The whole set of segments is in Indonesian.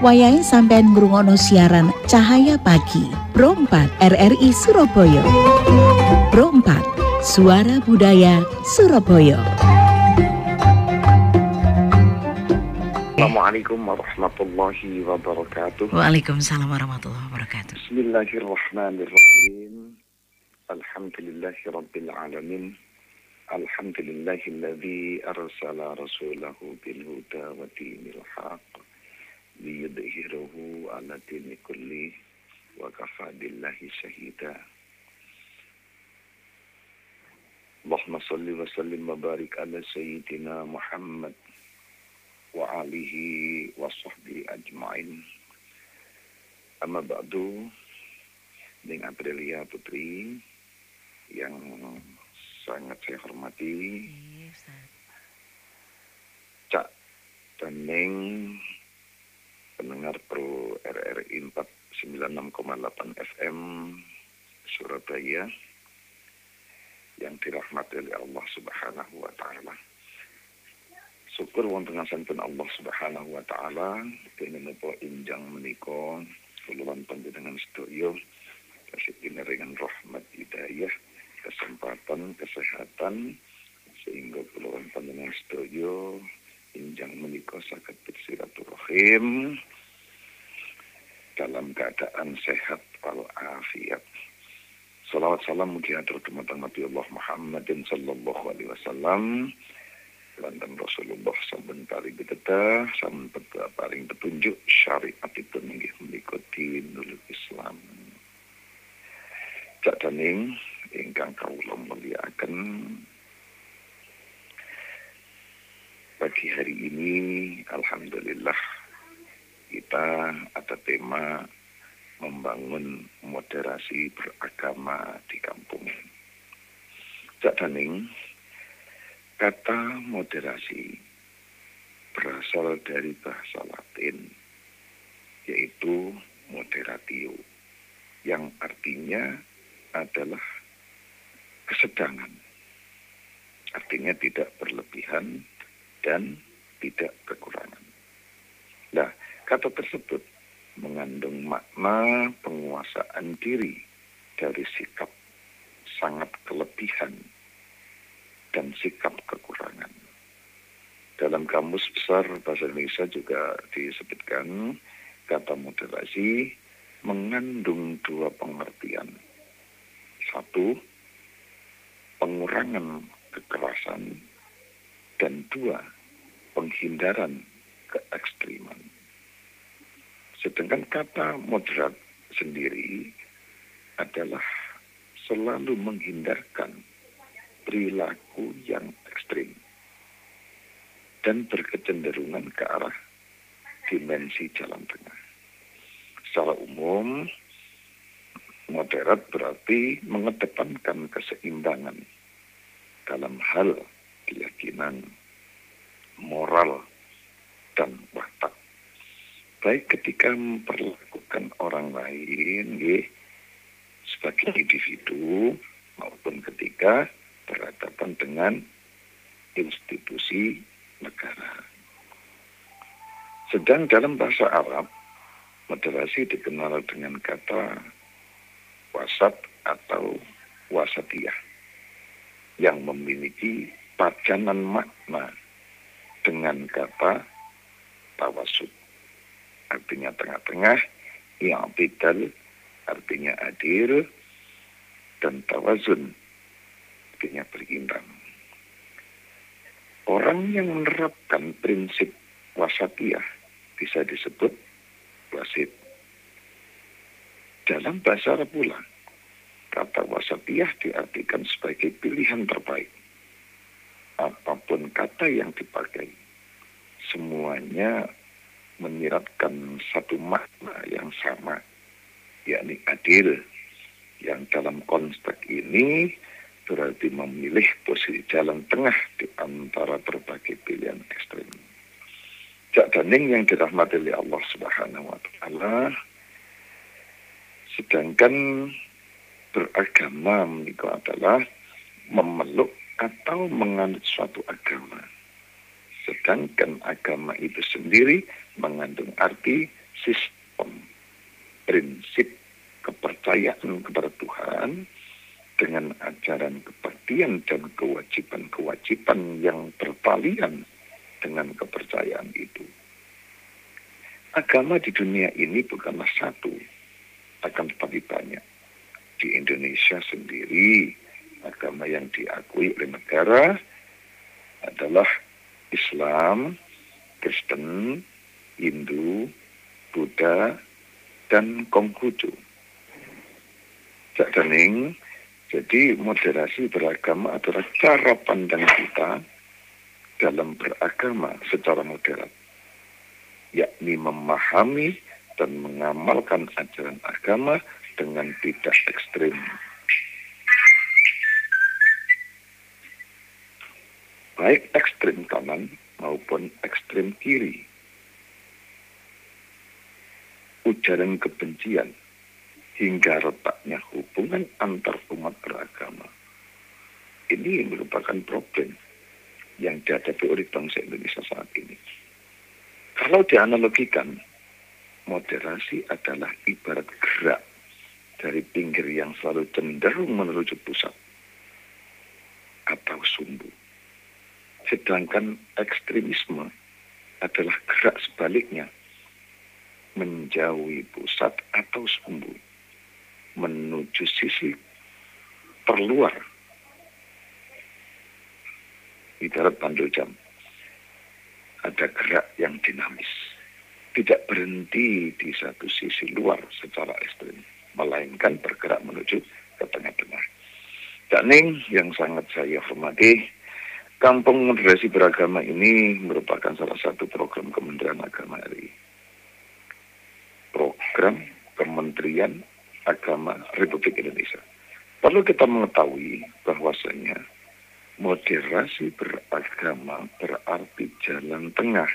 wayahe sampean ngrungokno siaran Cahaya Pagi Pro 4 RRI Surabaya. Pro 4 Suara Budaya Surabaya. Assalamualaikum warahmatullahi wabarakatuh. Waalaikumsalam warahmatullahi wabarakatuh. Bismillahirrahmanirrahim. Alhamdulillahirabbil alamin. Alhamdulillahilladzi arsala rasulahu bil huda wa dinil haqq liyudhhirahu 'ala dini kulli wa kafa billahi shahida. Allahumma shalli wa sallim wa barik ala sayyidina Muhammad wa alihi wa sahbihi ajma'in. Amma ba'du, Ning Aprilia Putri yang sangat saya hormati, Cak dan Ning pendengar Pro RRI 496,8 FM Surabaya yang dirahmati oleh Allah Subhanahu wa taala. Syukur wonten ngasanten Allah Subhanahu wa taala dene napa injang menika kuluwan panjenengan sedaya kasih pinaringan rahmat hidayah, kesempatan, kesehatan sehingga kuluwan panjenengan sedaya injang menika saged bersilaturahim dalam keadaan sehat walafiat. Salawat salam mugi atur dumateng Nabi Allah Muhammadin sallallahu alaihi wasallam. Lantan Rasulullah sampun paring pitedah, sampun paring petunjuk syariat itu inggih menika dinul Islam. Cak daning ingkang kawula mulyakaken, pagi hari ini alhamdulillah kita ada tema membangun moderasi beragama di kampung. Cak daning, kata moderasi berasal dari bahasa Latin, yaitu moderatio, yang artinya adalah kesedangan. Artinya tidak berlebihan dan tidak kekurangan. Nah, kata tersebut mengandung makna penguasaan diri dari sikap sangat kelebihan dan sikap kekurangan. Dalam kamus besar bahasa Indonesia juga disebutkan kata moderasi mengandung dua pengertian. Satu, pengurangan kekerasan, dan dua, penghindaran keekstriman. Sedangkan kata moderat sendiri adalah selalu menghindarkan perilaku yang ekstrim dan berkecenderungan ke arah dimensi jalan tengah. Secara umum, moderat berarti mengedepankan keseimbangan dalam hal keyakinan, moral, dan watak. Baik ketika memperlakukan orang lain sebagai individu maupun ketika berhadapan dengan institusi negara. Sedang dalam bahasa Arab, moderasi dikenal dengan kata wasat atau wasatiyah yang memiliki padanan makna dengan kata tawasud, artinya tengah-tengah, i'tidal artinya adil, dan tawazun artinya berimbang. Orang yang menerapkan prinsip wasatiyah bisa disebut wasit. Dalam bahasa Arab pula, kata wasatiyah diartikan sebagai pilihan terbaik. Apapun kata yang dipakai, semuanya menyiratkan satu makna yang sama, yakni adil, yang dalam konteks ini berarti memilih posisi jalan tengah di antara berbagai pilihan ekstrem. Jak daning yang dirahmati oleh Allah Subhanahu wa taala, sedangkan beragama menika adalah memeluk atau menganut suatu agama. Sedangkan agama itu sendiri mengandung arti sistem, prinsip kepercayaan kepada Tuhan dengan ajaran kebaktian dan kewajiban-kewajiban yang bertalian dengan kepercayaan itu. Agama di dunia ini bukanlah satu, akan tetapi banyak. Di Indonesia sendiri, agama yang diakui oleh negara adalah Islam, Kristen, Hindu, Buddha, dan Konghucu. Jadi moderasi beragama adalah cara pandang kita dalam beragama secara moderat, yakni memahami dan mengamalkan ajaran agama dengan tidak ekstrim. Baik ekstrim kanan maupun ekstrim kiri. Ujaran kebencian hingga retaknya hubungan antar umat beragama. Ini merupakan problem yang dihadapi oleh bangsa Indonesia saat ini. Kalau dianalogikan, moderasi adalah ibarat gerak dari pinggir yang selalu cenderung menuju pusat atau sumbu. Sedangkan ekstremisme adalah gerak sebaliknya, menjauhi pusat atau sumbu, menuju sisi terluar. Ibarat bandul jam, ada gerak yang dinamis, tidak berhenti di satu sisi luar secara ekstrim, melainkan bergerak menuju ke tengah-tengah. Ning yang sangat saya hormati, Kampung Moderasi Beragama ini merupakan salah satu program Kementerian Agama RI. Program Kementerian Agama Republik Indonesia. Perlu kita mengetahui bahwasanya moderasi beragama berarti jalan tengah.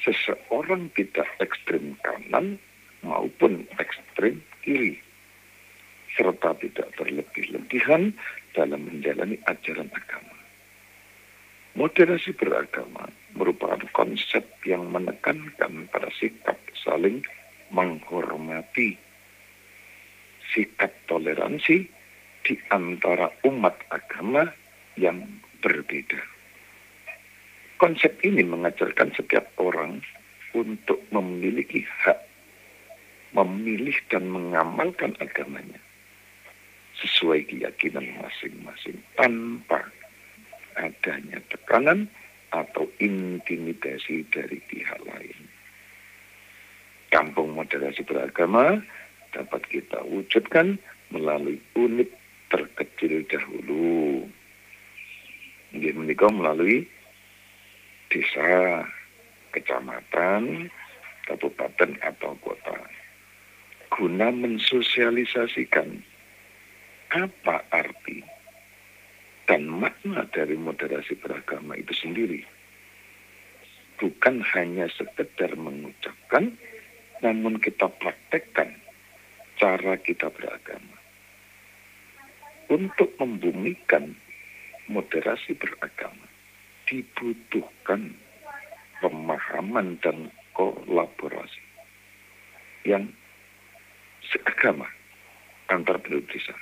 Seseorang tidak ekstrim kanan maupun ekstrim kiri, serta tidak berlebih-lebihan dalam menjalani ajaran agama. Moderasi beragama merupakan konsep yang menekankan pada sikap saling menghormati, sikap toleransi di antara umat agama yang berbeda. Konsep ini mengajarkan setiap orang untuk memiliki hak memilih dan mengamalkan agamanya sesuai keyakinan masing-masing tanpa adanya tekanan atau intimidasi dari pihak lain. Kampung Moderasi Beragama dapat kita wujudkan melalui unit terkecil dahulu. Ini menikah melalui desa, kecamatan, kabupaten atau kota, guna mensosialisasikan apa arti dan makna dari moderasi beragama itu sendiri. Bukan hanya sekedar mengucapkan, namun kita praktekkan cara kita beragama. Untuk membumikan moderasi beragama, dibutuhkan pemahaman dan kolaborasi yang seagama antar penduduk desa,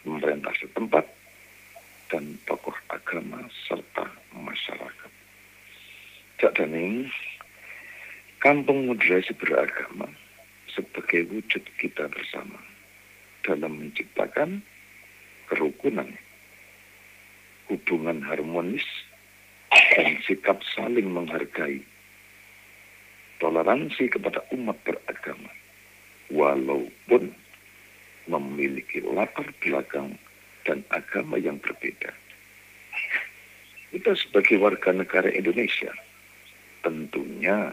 pemerintah setempat, dan tokoh agama serta masyarakat. Jadaning, Kampung Moderasi Beragama sebagai wujud kita bersama dalam menciptakan kerukunan, hubungan harmonis, dan sikap saling menghargai, toleransi kepada umat beragama, walaupun memiliki latar belakang dan agama yang berbeda. Kita sebagai warga negara Indonesia tentunya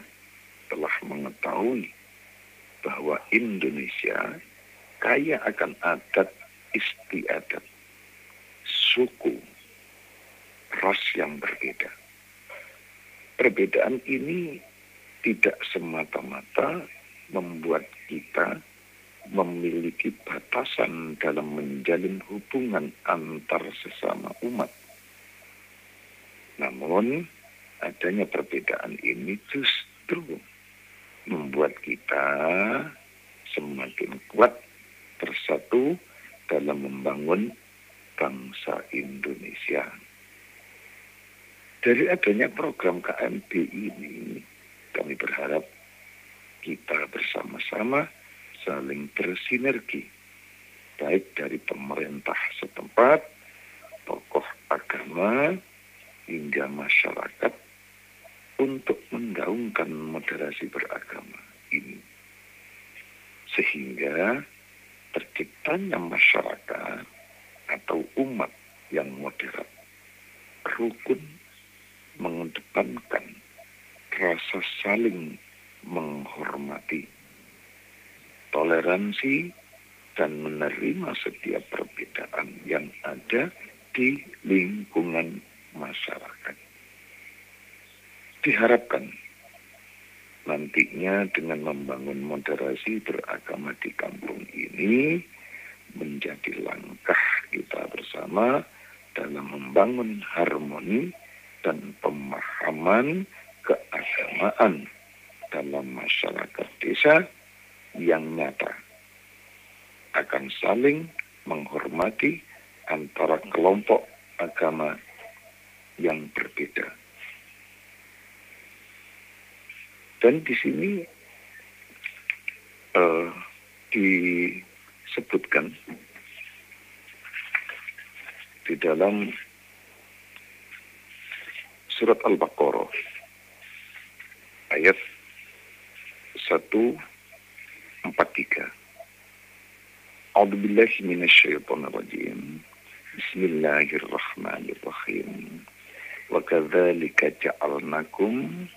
telah mengetahui bahwa Indonesia kaya akan adat istiadat, suku, ras yang berbeda. Perbedaan ini tidak semata-mata membuat kita memiliki batasan dalam menjalin hubungan antar sesama umat. Namun, adanya perbedaan ini justru membuat kita semakin kuat bersatu dalam membangun bangsa Indonesia. Dari adanya program KMB ini, kami berharap kita bersama-sama saling bersinergi, baik dari pemerintah setempat, tokoh agama, hingga masyarakat, untuk menggaungkan moderasi beragama ini. Sehingga terciptanya masyarakat atau umat yang moderat, rukun, mengedepankan rasa saling menghormati, toleransi, dan menerima setiap perbedaan yang ada di lingkungan masyarakat. Diharapkan nantinya dengan membangun moderasi beragama di kampung ini menjadi langkah kita bersama dalam membangun harmoni dan pemahaman keagamaan dalam masyarakat desa yang nyata akan saling menghormati antara kelompok agama yang berbeda. Dan di sini disebutkan di dalam surat Al-Baqarah ayat 143. A'udzubillahi minasyaitonirrajim. Bismillahirrahmanirrahim. Wa kadzalika ja'alnakum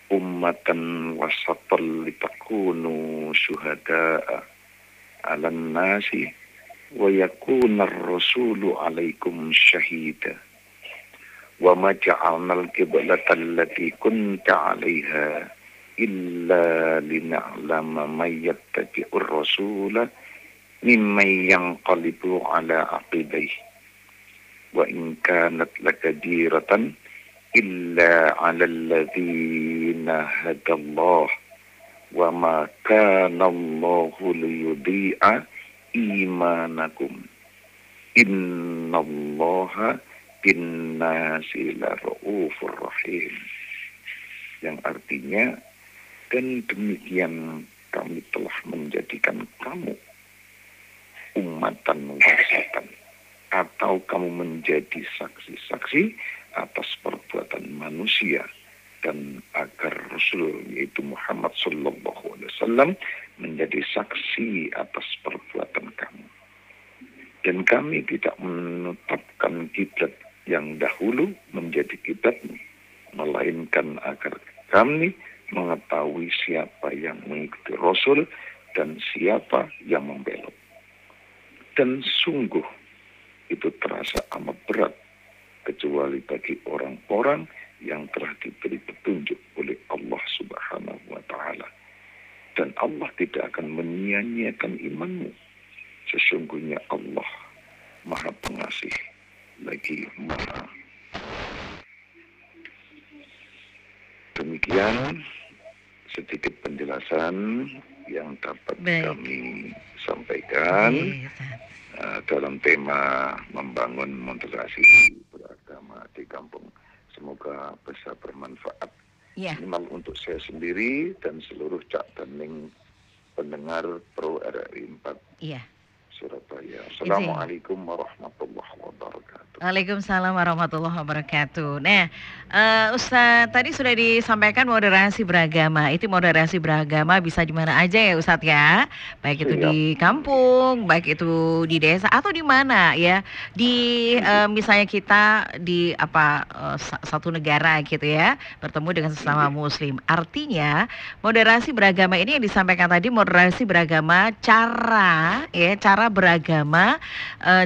ummatan wasatan litakunu syuhada'a 'alan nasi wa yakuna ar-rasulu 'alaikum syahida. Wa ma ja'alnal qiblata allati kunta 'alaiha illa lina'lama man yattabi'ur rasula mimman yanqalibu 'ala 'aqibaihi wa in kanat lakabiratan illa 'alal ladzina hadallah wa ma kana Allahu liyudhi'a imanakum innallaha binnasi laraufur rahim, yang artinya, dan demikian kami telah menjadikan kamu umatan wasatan, atau kamu menjadi saksi-saksi atas perbuatan manusia, dan agar Rasul yaitu Muhammad sallallahu alaihi wasallam menjadi saksi atas perbuatan kamu. Dan kami tidak menetapkan kiblat yang dahulu menjadi kiblatmu, melainkan agar kami mengetahui siapa yang mengikuti Rasul dan siapa yang membelot. Dan sungguh itu terasa amat berat, kecuali bagi orang-orang yang telah diberi petunjuk oleh Allah Subhanahu wa Ta'ala. Dan Allah tidak akan menyia-nyiakan imanmu. Sesungguhnya Allah Maha Pengasih lagi Maha. Demikian sedikit penjelasan yang dapat kami sampaikan dalam tema membangun moderasi beragama di kampung. Semoga bisa bermanfaat minimal untuk saya sendiri dan seluruh Cak Daning pendengar Pro RRI 4 Surabaya. Assalamualaikum warahmatullahi wabarakatuh. Waalaikumsalam warahmatullahi wabarakatuh. Nah, Ustaz tadi sudah disampaikan moderasi beragama. Itu moderasi beragama bisa di mana aja ya Ustaz ya. Baik itu di kampung, baik itu di desa atau di mana ya. Di misalnya kita di satu negara gitu ya, bertemu dengan sesama muslim. Artinya moderasi beragama ini yang disampaikan tadi, moderasi beragama cara beragama,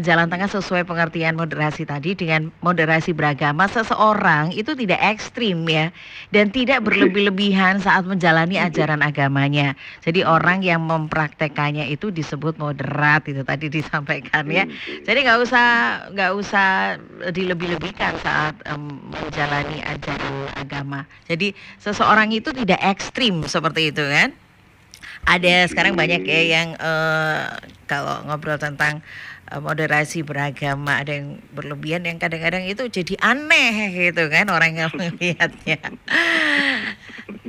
jalan tengah sesuai pengertian moderasi moderasi tadi, dengan moderasi beragama seseorang itu tidak ekstrim ya, dan tidak berlebih-lebihan saat menjalani ajaran agamanya. Jadi orang yang mempraktekannya itu disebut moderat, itu tadi disampaikan ya. Jadi nggak usah dilebih-lebihkan saat menjalani ajaran agama. Jadi seseorang itu tidak ekstrim seperti itu kan. Ada sekarang banyak ya yang kalau ngobrol tentang moderasi beragama, ada yang berlebihan, yang kadang-kadang itu jadi aneh gitu kan orang yang melihatnya.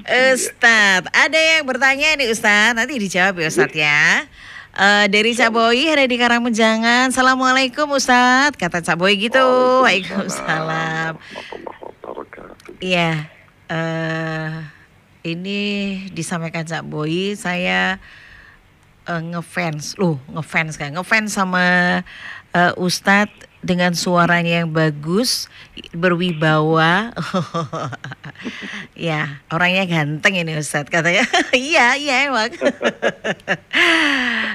Ustadz, ada yang bertanya nih Ustadz, nanti dijawab ya Ustadz ya. Dari Cak Boy ada di Karangmenjangan. Assalamualaikum Ustadz, kata Cak Boy gitu. Waalaikumsalam. Iya. Ini disampaikan Cak Boy, saya ngefans sama Ustadz dengan suaranya yang bagus, berwibawa. Ya, orangnya ganteng ini Ustadz katanya. Iya emang.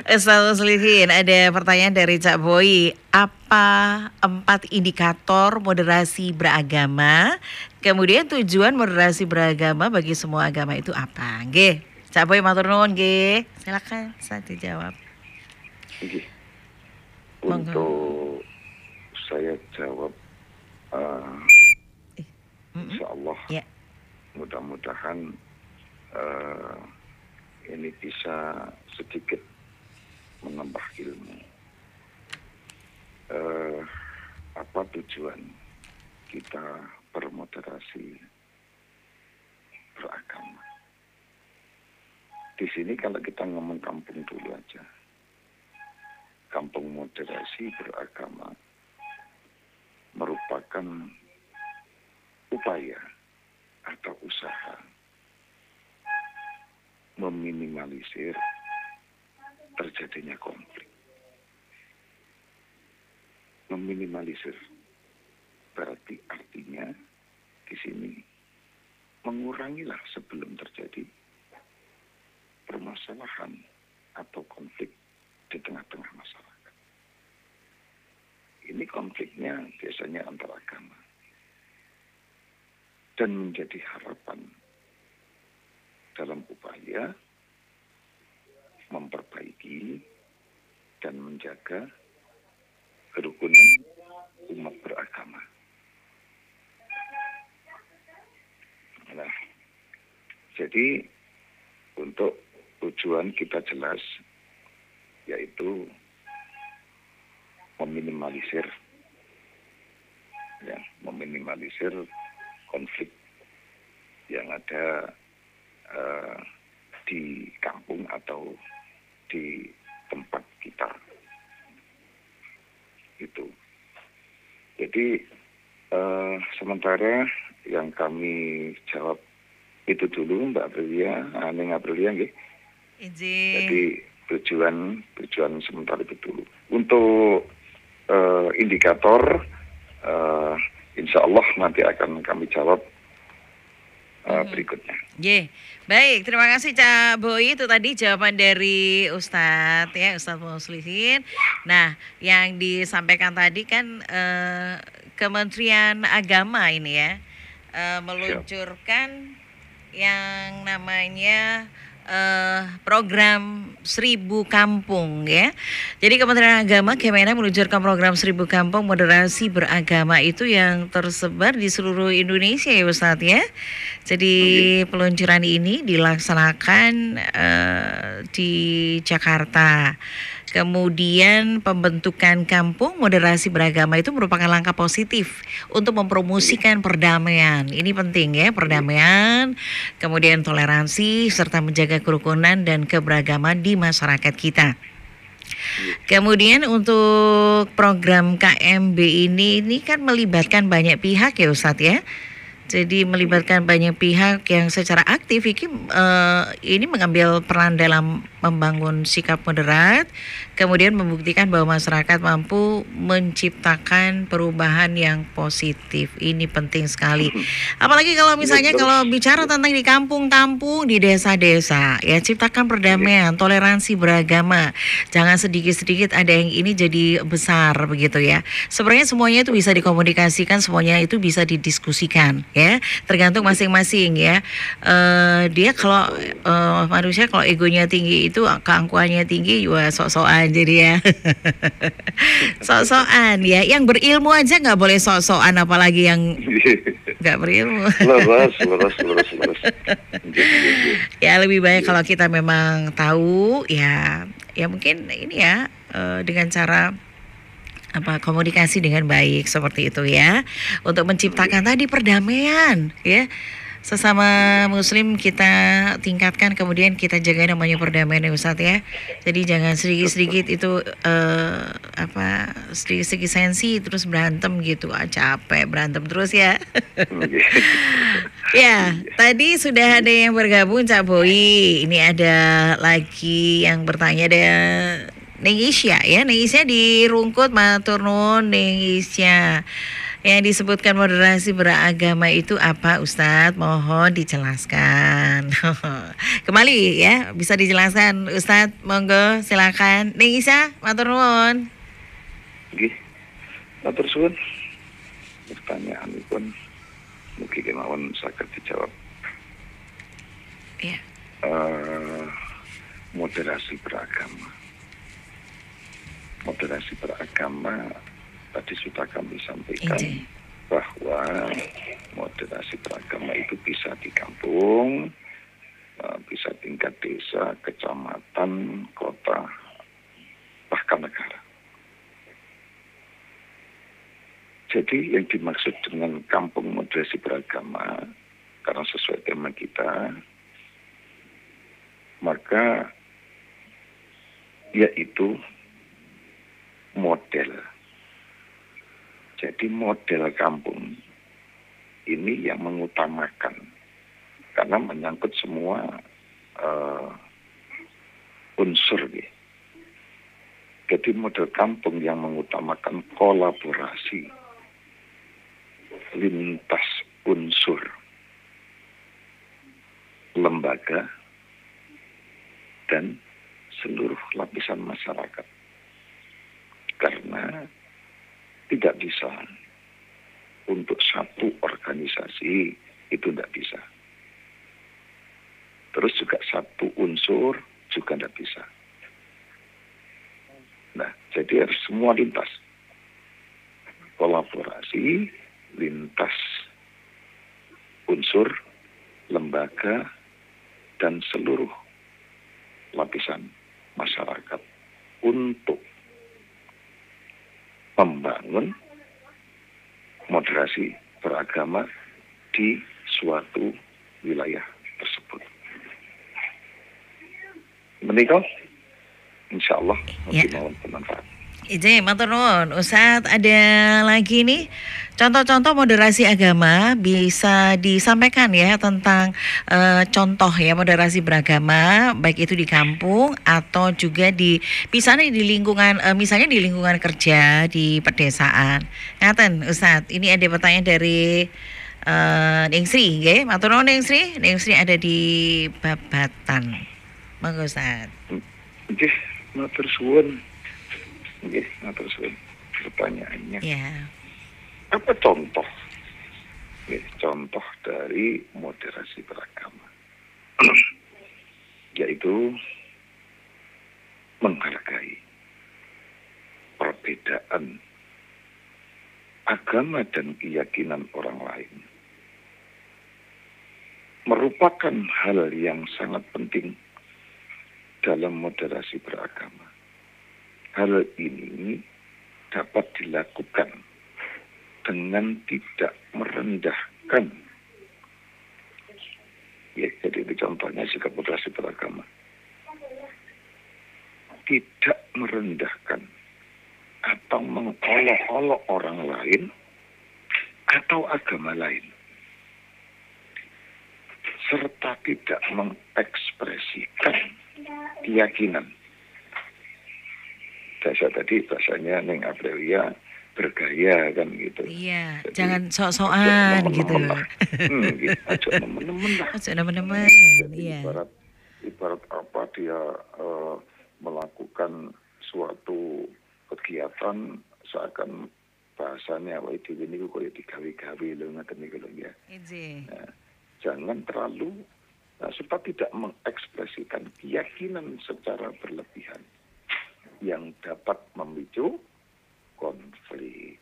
Ustadz Muslihin, ada pertanyaan dari Cak Boy. Apa 4 indikator moderasi beragama? Kemudian tujuan moderasi beragama bagi semua agama itu apa? Nggih, Cak Boy matur nuwun nggih. Silakan saya dijawab. Nggih. Untuk saya jawab insya Allah ya. Mudah-mudahan ini bisa sedikit menambah ilmu. Apa tujuan kita bermoderasi beragama? Di sini kalau kita ngomong kampung dulu aja, kampung moderasi beragama merupakan upaya atau usaha meminimalisir terjadinya konflik. Meminimalisir berarti artinya di sini mengurangilah sebelum terjadi permasalahan atau konflik di tengah-tengah masyarakat. Ini konfliknya biasanya antar agama. Dan menjadi harapan dalam upaya memperbaiki dan menjaga kerukunan umat beragama. Nah, jadi untuk tujuan kita jelas, yaitu meminimalisir konflik yang ada di kampung atau di tempat kita. Itu. Jadi sementara yang kami jawab itu dulu Mbak Aprilia, Neng Aprilia nggih. Jadi tujuan sementara itu dulu. Untuk indikator insya Allah nanti akan kami jawab berikutnya. Baik, terima kasih Cak Boy, itu tadi jawaban dari Ustadz ya, Ustadz Muslihin. Nah, yang disampaikan tadi kan Kementerian Agama ini ya meluncurkan yang namanya program 1000 kampung ya. Jadi Kementerian Agama Kemenag meluncurkan program 1000 kampung moderasi beragama itu yang tersebar di seluruh Indonesia ya Ustadz ya. Jadi peluncuran ini dilaksanakan di Jakarta. Kemudian pembentukan kampung moderasi beragama itu merupakan langkah positif untuk mempromosikan perdamaian. Ini penting ya, perdamaian, kemudian toleransi, serta menjaga kerukunan dan keberagaman di masyarakat kita. Kemudian untuk program KMB ini kan melibatkan banyak pihak ya Ustadz ya. Jadi melibatkan banyak pihak yang secara aktif ini mengambil peran dalam membangun sikap moderat, kemudian membuktikan bahwa masyarakat mampu menciptakan perubahan yang positif. Ini penting sekali. Apalagi kalau misalnya kalau bicara tentang di kampung-kampung, di desa-desa, ya ciptakan perdamaian, toleransi beragama. Jangan sedikit-sedikit ada yang ini jadi besar begitu ya. Sebenarnya semuanya itu bisa dikomunikasikan, semuanya itu bisa didiskusikan ya, tergantung masing-masing ya. Dia kalau manusia kalau egonya tinggi itu keangkuhannya tinggi juga sok-sokan jadi ya. Sok-sokan ya, yang berilmu aja nggak boleh sok-sokan apalagi yang nggak berilmu. Leres. Ya lebih baik kalau kita memang tahu ya mungkin ini ya dengan cara komunikasi dengan baik seperti itu ya, untuk menciptakan tadi perdamaian ya, sesama muslim kita tingkatkan, kemudian kita jaga namanya perdamaian ya Ustadz ya. Jadi jangan sedikit-sedikit itu sedikit-sedikit sensi terus berantem gitu, capek berantem terus ya. Ya, tadi sudah ada yang bergabung Cak Boy. Ini ada lagi yang bertanya, ada Neng Isya ya, Neng Isya di Rungkut, matur nuwun Neng Isya. Yang disebutkan moderasi beragama itu apa Ustadz? Mohon dijelaskan. Kembali ya, bisa dijelaskan Ustadz, monggo silakan. Neng Isya, matur nuwun. Nggih. Matur suwun. Pertanyaan pun mungkin kemauan saged dijawab. Ya. Moderasi beragama. Moderasi beragama tadi sudah kami sampaikan bahwa moderasi beragama itu bisa di kampung, bisa tingkat desa, kecamatan, kota, bahkan negara. Jadi yang dimaksud dengan kampung moderasi beragama, karena sesuai tema kita, maka yaitu model. Jadi model kampung ini yang mengutamakan, karena menyangkut semua unsur. Jadi model kampung yang mengutamakan kolaborasi lintas unsur lembaga dan seluruh lapisan masyarakat. Karena tidak bisa untuk satu organisasi, itu tidak bisa. Terus juga satu unsur juga tidak bisa. Nah, jadi harus semua lintas. Kolaborasi lintas unsur, lembaga, dan seluruh lapisan masyarakat untuk membangun moderasi beragama di suatu wilayah tersebut. Menikah, insya Allah mungkin bermanfaat. Ije, matur nuwun. Ustadz, ada lagi nih contoh-contoh moderasi agama bisa disampaikan ya, tentang contoh ya moderasi beragama, baik itu di kampung atau juga misalnya di lingkungan misalnya di lingkungan kerja di pedesaan. Ngaten Ustadz, ini ada pertanyaan dari Neng Sri, nggih. Matur nuwun Neng Sri. Neng Sri ada di Babatan. Monggo Ustadz. Nggih, matur suwun. Nggih, matur suwun. Pertanyaannya. Ya. Apa contoh? Contoh dari moderasi beragama, yaitu menghargai perbedaan agama dan keyakinan orang lain. Merupakan hal yang sangat penting dalam moderasi beragama. Hal ini dapat dilakukan dengan tidak merendahkan. Ya, jadi itu contohnya sikap moderasi beragama. Tidak merendahkan atau mengolok-olok orang lain atau agama lain. kita tidak mengekspresikan keyakinan. Tadi bahasanya Neng Aprilia bergaya kan gitu. Iya, Jadi, jangan sok-sokan gitu. Gitu. Ajak teman-teman lah. Ajak teman-teman, iya. Ibarat apa dia melakukan suatu kegiatan seakan bahasanya awake dhewe niku koyo digawe-gawe lho ngoten niku lho ya. Nah, jangan terlalu supaya tidak mengekspresikan keyakinan secara berlebihan yang dapat memicu konflik.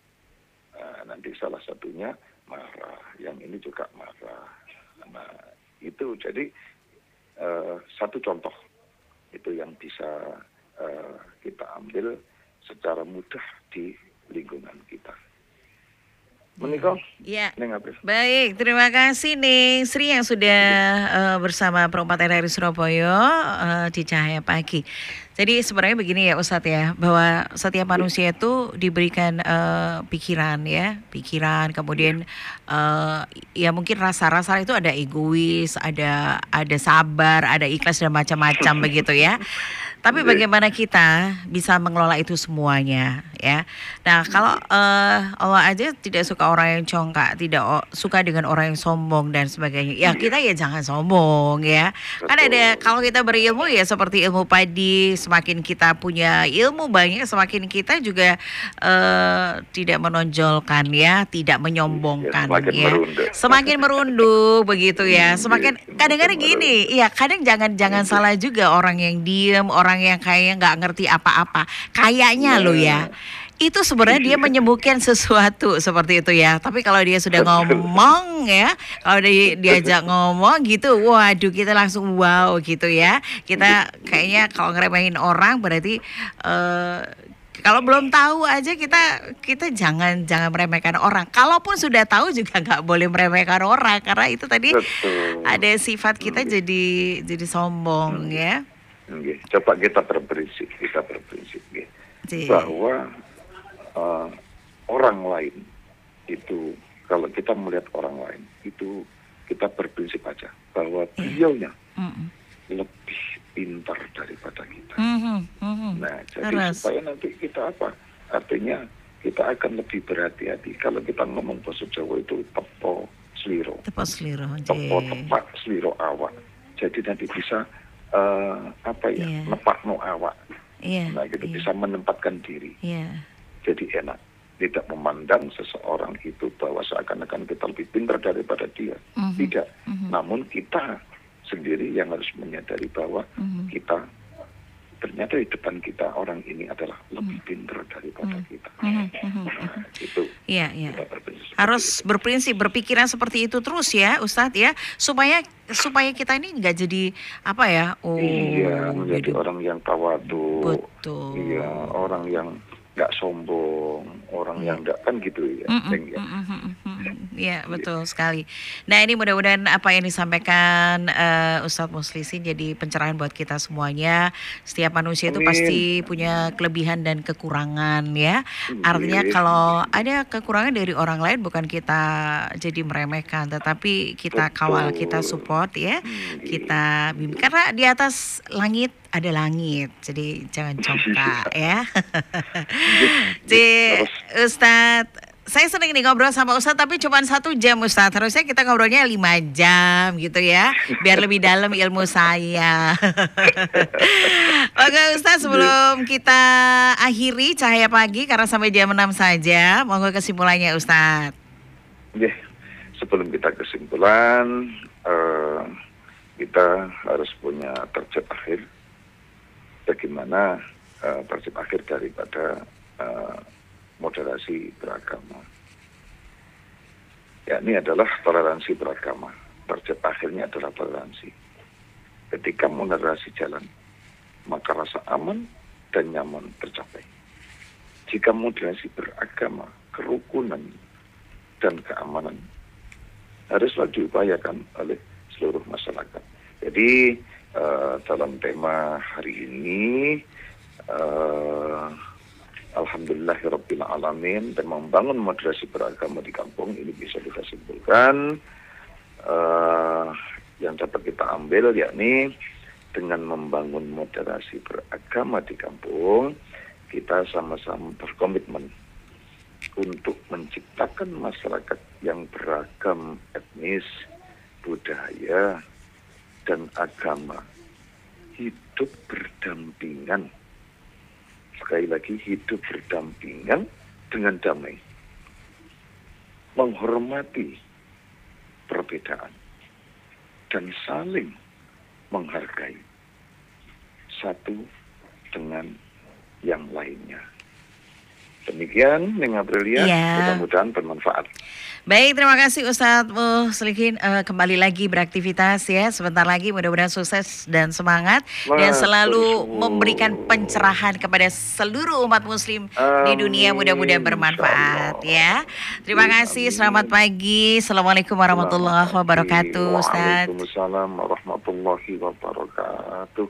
Nanti salah satunya marah, yang ini juga marah. Nah, itu jadi satu contoh itu yang bisa kita ambil secara mudah di lingkungan kita. Menikah? Ya. Baik, terima kasih nih Sri yang sudah bersama Perempat RRI Surabaya di Cahaya Pagi. Jadi sebenarnya begini ya Ustadz ya, bahwa setiap manusia itu diberikan pikiran, kemudian ya mungkin rasa-rasa itu ada egois, ada sabar, ada ikhlas dan macam-macam begitu ya. Tapi bagaimana kita bisa mengelola itu semuanya ya. Nah kalau Allah aja tidak suka orang yang congkak, tidak suka dengan orang yang sombong dan sebagainya. Ya kita ya jangan sombong ya. Kan ada kalau kita berilmu ya seperti ilmu padi, semakin kita punya ilmu banyak, semakin kita juga tidak menonjolkan ya, tidak menyombongkan ya. Semakin merunduk begitu ya. Semakin kadang-kadang gini, ya kadang jangan salah juga orang yang diem, orang yang kayaknya nggak ngerti apa-apa, kayaknya lo ya, itu sebenarnya dia menyembuhkan sesuatu seperti itu ya. Tapi kalau dia sudah ngomong ya, kalau diajak ngomong gitu, waduh kita langsung wow gitu ya. Kita kayaknya kalau ngeremehin orang berarti kalau belum tahu aja kita jangan meremehkan orang. Kalaupun sudah tahu juga nggak boleh meremehkan orang karena itu tadi ada sifat kita jadi sombong ya. Coba kita berprinsip bahwa orang lain itu, kalau kita melihat orang lain itu kita berprinsip aja bahwa beliaunya lebih pintar daripada kita. Nah, jadi supaya nanti kita apa? Artinya kita akan lebih berhati-hati. Kalau kita ngomong bahasa Jawa itu tepo sliro. Tepo tepak sliro awak. Jadi nanti bisa nepakno awak. Nah, gitu bisa menempatkan diri. Jadi enak. Tidak memandang seseorang itu bahwa seakan-akan kita lebih pintar daripada dia. Tidak. Namun kita sendiri yang harus menyadari bahwa kita ternyata di depan kita orang ini adalah lebih pintar daripada kita. Itu. Iya. Harus berprinsip, berpikiran seperti itu terus ya, Ustadz ya, supaya kita ini nggak jadi apa ya? Menjadi orang yang tawadu. Betul. Iya, orang yang nggak sombong, orang yang nggak kan gitu ya. Ya betul sekali. Nah ini mudah-mudahan apa yang disampaikan Ustadz Muslisin jadi pencerahan buat kita semuanya. Setiap manusia itu pasti punya kelebihan dan kekurangan ya. Artinya kalau ada kekurangan dari orang lain bukan kita jadi meremehkan, tetapi kita kawal, kita support ya. Kita bimbing karena di atas langit ada langit, jadi jangan congkak ya. Jadi Ustadz, saya sering nih ngobrol sama Ustadz tapi cuma 1 jam Ustadz. Harusnya kita ngobrolnya 5 jam gitu ya. Biar lebih dalam ilmu saya. Oke Ustadz, sebelum kita akhiri Cahaya Pagi karena sampai jam 6 saja. Monggo kesimpulannya Ustadz. Sebelum kita kesimpulan, kita harus punya target akhir. Bagaimana target akhir daripada moderasi beragama. Ya, ini adalah toleransi beragama. Target akhirnya adalah toleransi. Ketika moderasi jalan, maka rasa aman dan nyaman tercapai. Jika moderasi beragama, kerukunan dan keamanan haruslah diupayakan oleh seluruh masyarakat. Jadi dalam tema hari ini Alhamdulillahirabbil alamin, dan membangun moderasi beragama di kampung ini bisa kita simpulkan yang dapat kita ambil, yakni dengan membangun moderasi beragama di kampung, kita sama-sama berkomitmen untuk menciptakan masyarakat yang beragam etnis, budaya, dan agama hidup berdampingan. Sekali lagi, hidup berdampingan dengan damai, menghormati perbedaan, dan saling menghargai satu dengan yang lainnya. Demikian, Ning Aprilia, mudah-mudahan bermanfaat. Baik, terima kasih Ustadz Muslihin. Kembali lagi beraktivitas ya. Sebentar lagi mudah-mudahan sukses dan semangat. Dan selalu memberikan pencerahan kepada seluruh umat muslim di dunia. Mudah-mudahan bermanfaat ya. Terima kasih, selamat pagi. Assalamualaikum warahmatullahi wabarakatuh Ustadz. Waalaikumsalam warahmatullahi wabarakatuh.